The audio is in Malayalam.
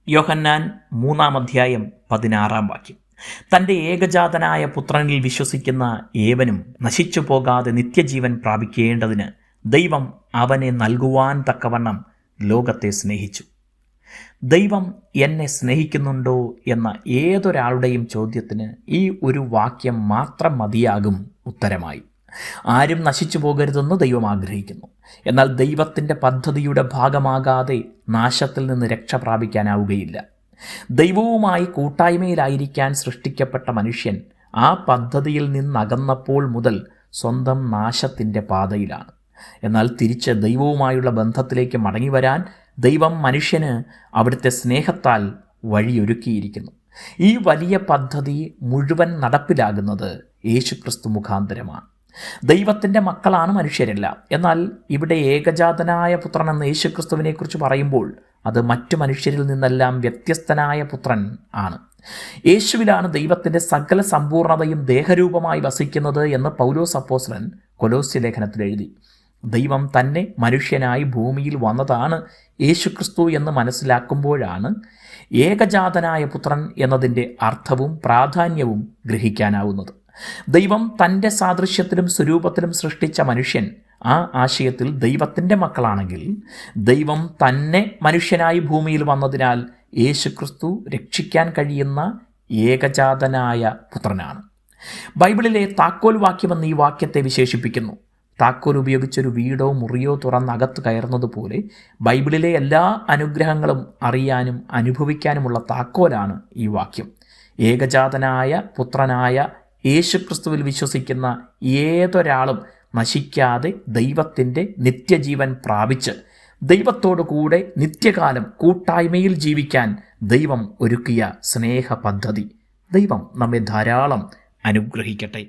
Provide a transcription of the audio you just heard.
യോഹന്നാൻ 3:16 തൻ്റെ ഏകജാതനായ പുത്രനിൽ വിശ്വസിക്കുന്ന ഏവനും നശിച്ചു പോകാതെ നിത്യജീവൻ പ്രാപിക്കേണ്ടതിന് ദൈവം അവനെ നൽകുവാൻ തക്കവണ്ണം ലോകത്തെ സ്നേഹിച്ചു. ദൈവം എന്നെ സ്നേഹിക്കുന്നുണ്ടോ എന്ന ഏതൊരാളുടെയും ചോദ്യത്തിന് ഈ ഒരു വാക്യം മാത്രം മതിയാകും ഉത്തരമായി. ആരും നശിച്ചു പോകരുതെന്ന് ദൈവം ആഗ്രഹിക്കുന്നു. എന്നാൽ ദൈവത്തിൻ്റെ പദ്ധതിയുടെ ഭാഗമാകാതെ നാശത്തിൽ നിന്ന് രക്ഷ പ്രാപിക്കാനാവുകയില്ല. ദൈവവുമായി കൂട്ടായ്മയിലായിരിക്കാൻ സൃഷ്ടിക്കപ്പെട്ട മനുഷ്യൻ ആ പദ്ധതിയിൽ നിന്നകന്നപ്പോൾ മുതൽ സ്വന്തം നാശത്തിൻ്റെ പാതയിലാണ്. എന്നാൽ തിരിച്ച് ദൈവവുമായുള്ള ബന്ധത്തിലേക്ക് മടങ്ങി വരാൻ ദൈവം മനുഷ്യന് അവിടുത്തെ സ്നേഹത്താൽ വഴിയൊരുക്കിയിരിക്കുന്നു. ഈ വലിയ പദ്ധതി മുഴുവൻ നടപ്പിലാകുന്നത് യേശുക്രിസ്തു മുഖാന്തരമാണ്. ദൈവത്തിൻ്റെ മക്കളാണ് മനുഷ്യരെല്ലാം. എന്നാൽ ഇവിടെ ഏകജാതനായ പുത്രൻ എന്ന യേശുക്രിസ്തുവിനെക്കുറിച്ച് പറയുമ്പോൾ അത് മറ്റു മനുഷ്യരിൽ നിന്നെല്ലാം വ്യത്യസ്തനായ പുത്രൻ ആണ്. യേശുവിലാണ് ദൈവത്തിൻ്റെ സകല സമ്പൂർണതയും ദേഹരൂപമായി വസിക്കുന്നത് എന്ന് പൗലോസ് അപ്പോസ്തലൻ കൊലോസ്യ ലേഖനത്തിൽ എഴുതി. ദൈവം തന്നെ മനുഷ്യനായി ഭൂമിയിൽ വന്നതാണ് യേശുക്രിസ്തു എന്ന് മനസ്സിലാക്കുമ്പോഴാണ് ഏകജാതനായ പുത്രൻ എന്നതിൻ്റെ അർത്ഥവും പ്രാധാന്യവും ഗ്രഹിക്കാനാവുന്നത്. ദൈവം തൻ്റെ സാദൃശ്യത്തിലും സ്വരൂപത്തിലും സൃഷ്ടിച്ച മനുഷ്യൻ ആ ആശയത്തിൽ ദൈവത്തിൻ്റെ മക്കളാണെങ്കിൽ, ദൈവം തന്നെ മനുഷ്യനായി ഭൂമിയിൽ വന്നതിനാൽ യേശുക്രിസ്തു രക്ഷിക്കാൻ കഴിയുന്ന ഏകജാതനായ പുത്രനാണ്. ബൈബിളിലെ താക്കോൽ വാക്യമെന്ന് ഈ വാക്യത്തെ വിശേഷിപ്പിക്കുന്നു. താക്കോൽ ഉപയോഗിച്ചൊരു വീടോ മുറിയോ തുറന്നകത്ത് കയറുന്നത് പോലെ ബൈബിളിലെ എല്ലാ അനുഗ്രഹങ്ങളും അറിയാനും അനുഭവിക്കാനുമുള്ള താക്കോലാണ് ഈ വാക്യം. ഏകജാതനായ പുത്രനായ യേശുക്രിസ്തുവിൽ വിശ്വസിക്കുന്ന ഏതൊരാളും നശിക്കാതെ ദൈവത്തിൻ്റെ നിത്യജീവൻ പ്രാപിച്ച് ദൈവത്തോടു കൂടെ നിത്യകാലം കൂട്ടായ്മയിൽ ജീവിക്കാൻ ദൈവം ഒരുക്കിയ സ്നേഹ പദ്ധതി. ദൈവം നമ്മെ ധാരാളം അനുഗ്രഹിക്കട്ടെ.